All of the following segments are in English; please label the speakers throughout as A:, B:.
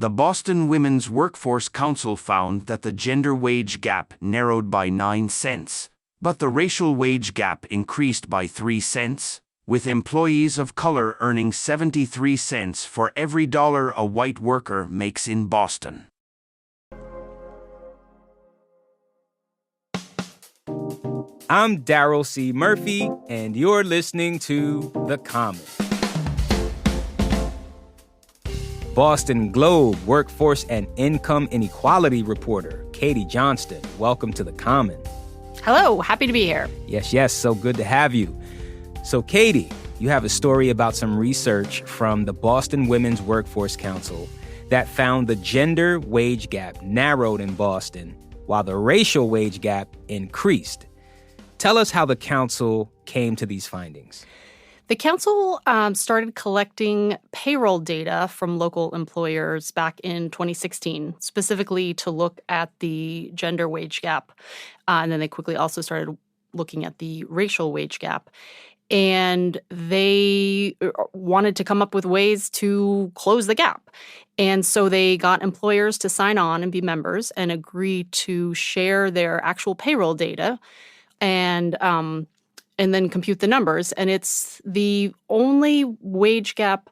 A: The Boston Women's Workforce Council found that the gender wage gap narrowed by 9 cents, but the racial wage gap increased by 3 cents, with employees of color earning 73 cents for every dollar a white worker makes in Boston.
B: I'm Daryl C. Murphy, and you're listening to The Common. Boston Globe workforce and income inequality reporter, Katie Johnston. Welcome to The Common.
C: Hello, happy to be here.
B: Yes, so good to have you. So, Katie, you have a story about some research from the Boston Women's Workforce Council that found the gender wage gap narrowed in Boston, while the racial wage gap increased. Tell us how the council came to these findings.
C: The council started collecting payroll data from local employers back in 2016, specifically to look at the gender wage gap. And then they quickly also started looking at the racial wage gap. And they wanted to come up with ways to close the gap. And so they got employers to sign on and be members and agree to share their actual payroll data and then compute the numbers. And it's the only wage gap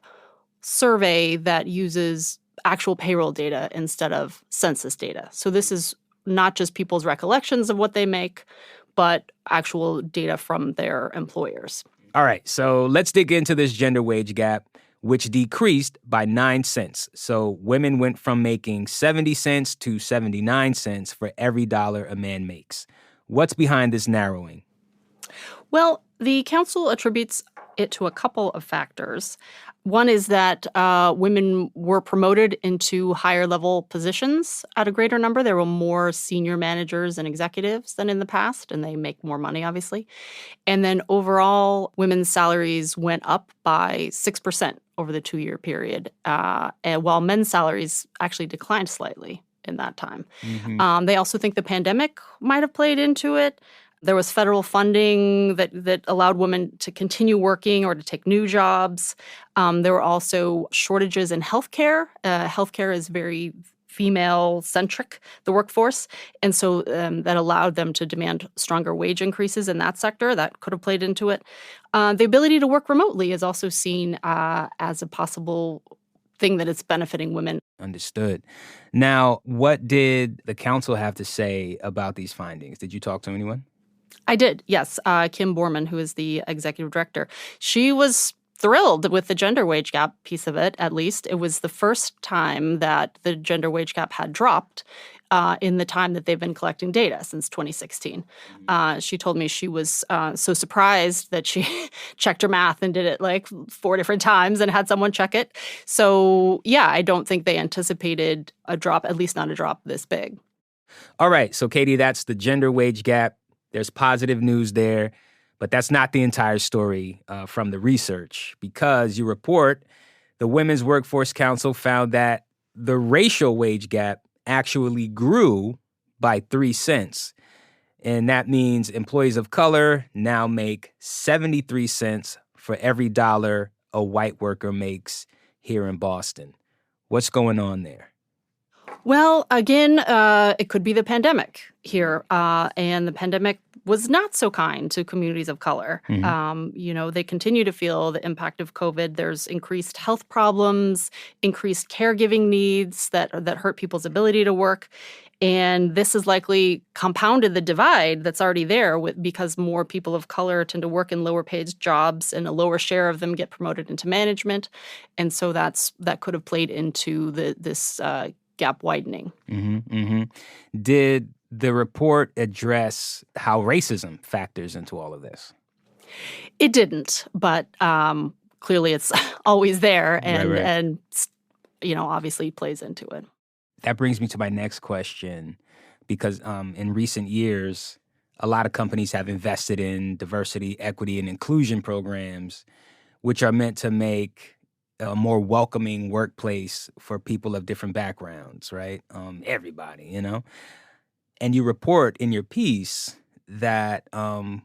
C: survey that uses actual payroll data instead of census data. So this is not just people's recollections of what they make, but actual data from their employers.
B: All right, so let's dig into this gender wage gap, which decreased by 9 cents. So women went from making 70 cents to 79 cents for every dollar a man makes. What's behind this narrowing?
C: Well, the council attributes it to a couple of factors. One is that women were promoted into higher level positions at a greater number. There were more senior managers and executives than in the past, and they make more money, obviously. And then overall, women's salaries went up by 6% over the 2-year period, and while men's salaries actually declined slightly in that time.
B: Mm-hmm.
C: They also think the pandemic might have played into it. There was federal funding that allowed women to continue working or to take new jobs. There were also shortages in healthcare. Healthcare is very female-centric, the workforce. And so that allowed them to demand stronger wage increases in that sector. That could have played into it. The ability to work remotely is also seen as a possible thing that is benefiting women.
B: Understood. Now, what did the council have to say about these findings? Did you talk to anyone?
C: I did, yes. Kim Borman, who is the executive director, she was thrilled with the gender wage gap piece of it, at least. It was the first time that the gender wage gap had dropped in the time that they've been collecting data since 2016. She told me she was so surprised that she checked her math and did it like 4 different times and had someone check it. So, yeah, I don't think they anticipated a drop, at least not a drop this big.
B: All right. So, Katie, that's the gender wage gap. There's positive news there, but that's not the entire story from the research, because you report the Women's Workforce Council found that the racial wage gap actually grew by 3 cents. And that means employees of color now make 73 cents for every dollar a white worker makes here in Boston. What's going on there?
C: Well, again, it could be the pandemic here. And the pandemic was not so kind to communities of color.
B: Mm-hmm.
C: They continue to feel the impact of COVID. There's increased health problems, increased caregiving needs that hurt people's ability to work. And this has likely compounded the divide that's already there because more people of color tend to work in lower paid jobs and a lower share of them get promoted into management. And so that could have played into this gap widening.
B: Mm-hmm, mm-hmm. Did the report address how racism factors into all of this?
C: It didn't, but clearly it's always there
B: Right.
C: and obviously plays into it.
B: That brings me to my next question, because in recent years, a lot of companies have invested in diversity, equity, and inclusion programs, which are meant to make a more welcoming workplace for people of different backgrounds, right? Everybody, And you report in your piece that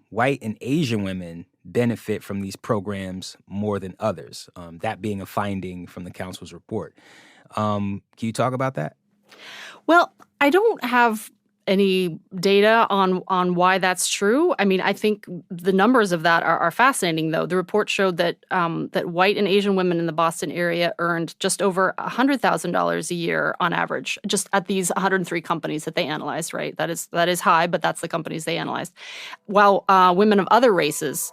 B: white and Asian women benefit from these programs more than others, that being a finding from the council's report. Can you talk about that?
C: Well, I don't have any data on why that's true. I mean, I think the numbers of that are fascinating, though. The report showed that that white and Asian women in the Boston area earned just over $100,000 a year on average, just at these 103 companies that they analyzed. Right, that is high, but that's the companies they analyzed. While women of other races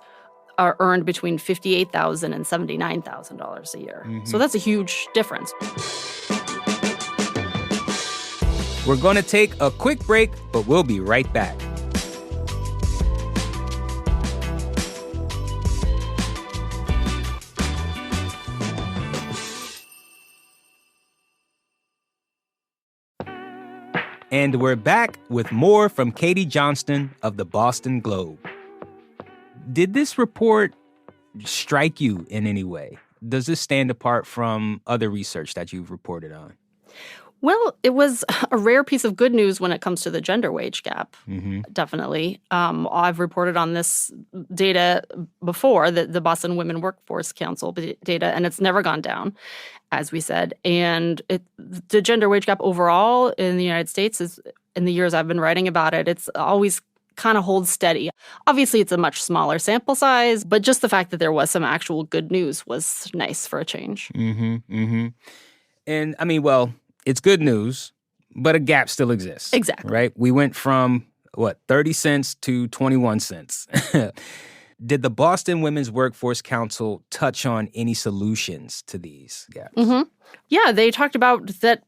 C: are earned between $58,000 and $79,000 a year. So that's a huge difference.
B: We're going to take a quick break, but we'll be right back. And we're back with more from Katie Johnston of the Boston Globe. Did this report strike you in any way? Does this stand apart from other research that you've reported on?
C: Well, it was a rare piece of good news when it comes to the gender wage gap, definitely. I've reported on this data before, the Boston Women Workforce Council data, and it's never gone down, as we said. And the gender wage gap overall in the United States is, in the years I've been writing about it, it's always kind of holds steady. Obviously, it's a much smaller sample size, but just the fact that there was some actual good news was nice for a change.
B: And I mean, well, it's good news, but a gap still exists.
C: Exactly.
B: Right? We went from, 30 cents to 21 cents. Did the Boston Women's Workforce Council touch on any solutions to these gaps?
C: Yeah, they talked about that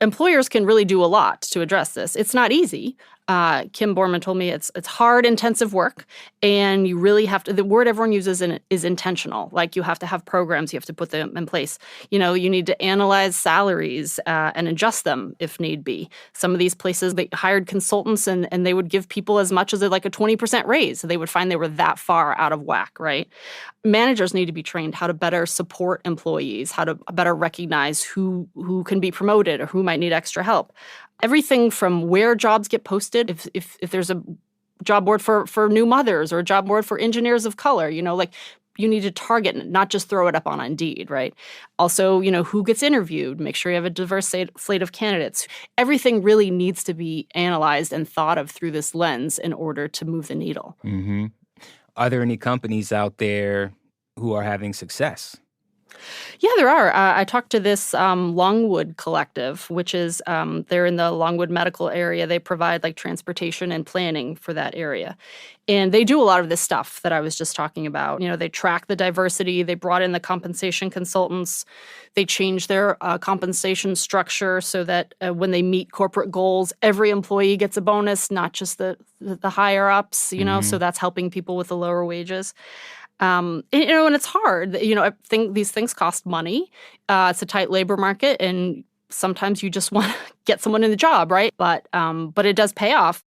C: employers can really do a lot to address this. It's not easy. Kim Borman told me it's hard, intensive work, and you really have to, the word everyone uses is intentional. Like, you have to have programs, you have to put them in place. You need to analyze salaries and adjust them if need be. Some of these places, they hired consultants and they would give people as much as like a 20% raise. So they would find they were that far out of whack, right? Managers need to be trained how to better support employees, how to better recognize who can be promoted or who might need extra help. Everything from where jobs get posted, if there's a job board for new mothers or a job board for engineers of color, you need to target and not just throw it up on Indeed, right? Also, who gets interviewed, make sure you have a diverse slate of candidates. Everything really needs to be analyzed and thought of through this lens in order to move the needle.
B: Are there any companies out there who are having success?
C: Yeah, there are. I talked to this Longwood Collective, which is they're in the Longwood medical area. They provide like transportation and planning for that area. And they do a lot of this stuff that I was just talking about. They track the diversity. They brought in the compensation consultants. They changed their compensation structure so that when they meet corporate goals, every employee gets a bonus, not just the higher ups, so that's helping people with the lower wages. And it's hard. I think these things cost money. It's a tight labor market, and sometimes you just want to get someone in the job, right? But it does pay off.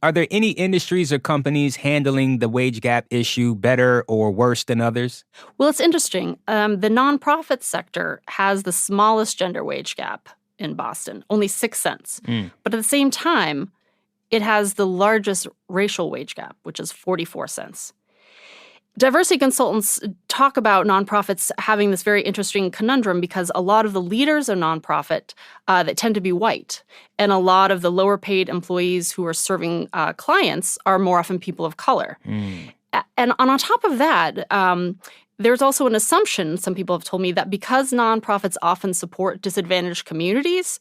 B: Are there any industries or companies handling the wage gap issue better or worse than others?
C: Well, it's interesting. The nonprofit sector has the smallest gender wage gap in Boston, only 6 cents. But at the same time, it has the largest racial wage gap, which is 44 cents. Diversity consultants talk about nonprofits having this very interesting conundrum because a lot of the leaders of nonprofit that tend to be white, and a lot of the lower paid employees who are serving clients are more often people of color. And on top of that, there's also an assumption, some people have told me, that because nonprofits often support disadvantaged communities,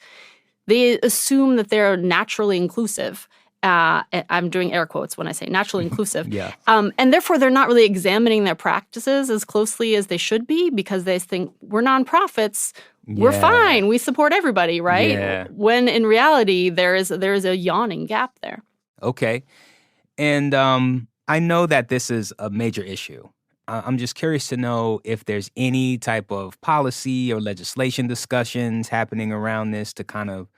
C: they assume that they're naturally inclusive. I'm doing air quotes when I say naturally inclusive. And therefore, they're not really examining their practices as closely as they should be because they think we're nonprofits, we're fine, we support everybody, right? When in reality, there is a yawning gap there.
B: Okay. And I know that this is a major issue. I'm just curious to know if there's any type of policy or legislation discussions happening around this to kind of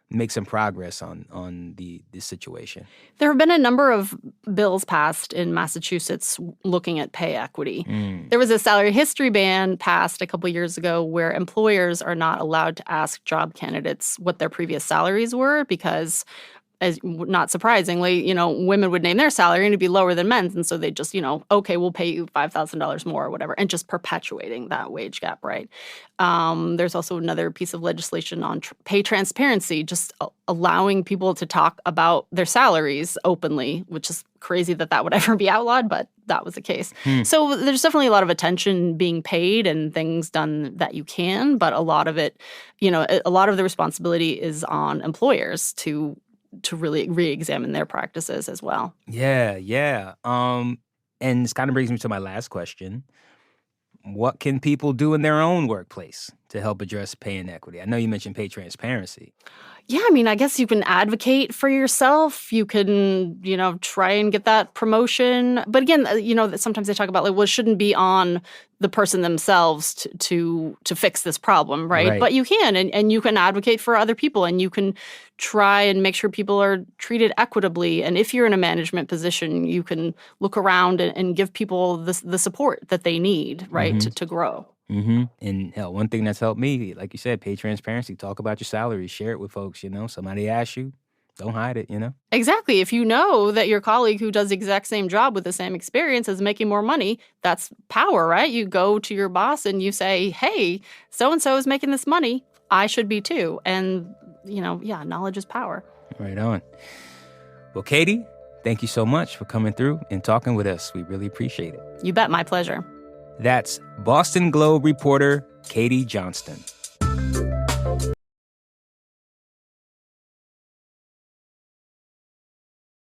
B: make some progress on this situation.
C: There have been a number of bills passed in Massachusetts looking at pay equity. There was a salary history ban passed a couple years ago where employers are not allowed to ask job candidates what their previous salaries were because as not surprisingly, women would name their salary and it'd be lower than men's. And so they just, okay, we'll pay you $5,000 more or whatever, and just perpetuating that wage gap, right? There's also another piece of legislation on pay transparency, just allowing people to talk about their salaries openly, which is crazy that would ever be outlawed, but that was the case. So there's definitely a lot of attention being paid and things done that you can, but a lot of it, a lot of the responsibility is on employers to really re-examine their practices as well.
B: Yeah. And this kind of brings me to my last question. What can people do in their own workplace to help address pay inequity? I know you mentioned pay transparency.
C: Yeah, I guess you can advocate for yourself. You can, try and get that promotion. But again, sometimes they talk about it shouldn't be on the person themselves to fix this problem, right? But you can, and you can advocate for other people, and you can try and make sure people are treated equitably. And if you're in a management position, you can look around and give people the support that they need, right, to grow.
B: And hell, one thing that's helped me, like you said, pay transparency. Talk about your salary. Share it with folks. Somebody asks you, don't hide it.
C: Exactly. If you know that your colleague who does the exact same job with the same experience is making more money, that's power, right? You go to your boss and you say, hey, so-and-so is making this money. I should be too. And, knowledge is power.
B: Right on. Well, Katie, thank you so much for coming through and talking with us. We really appreciate it.
C: You bet. My pleasure.
B: That's Boston Globe reporter Katie Johnston.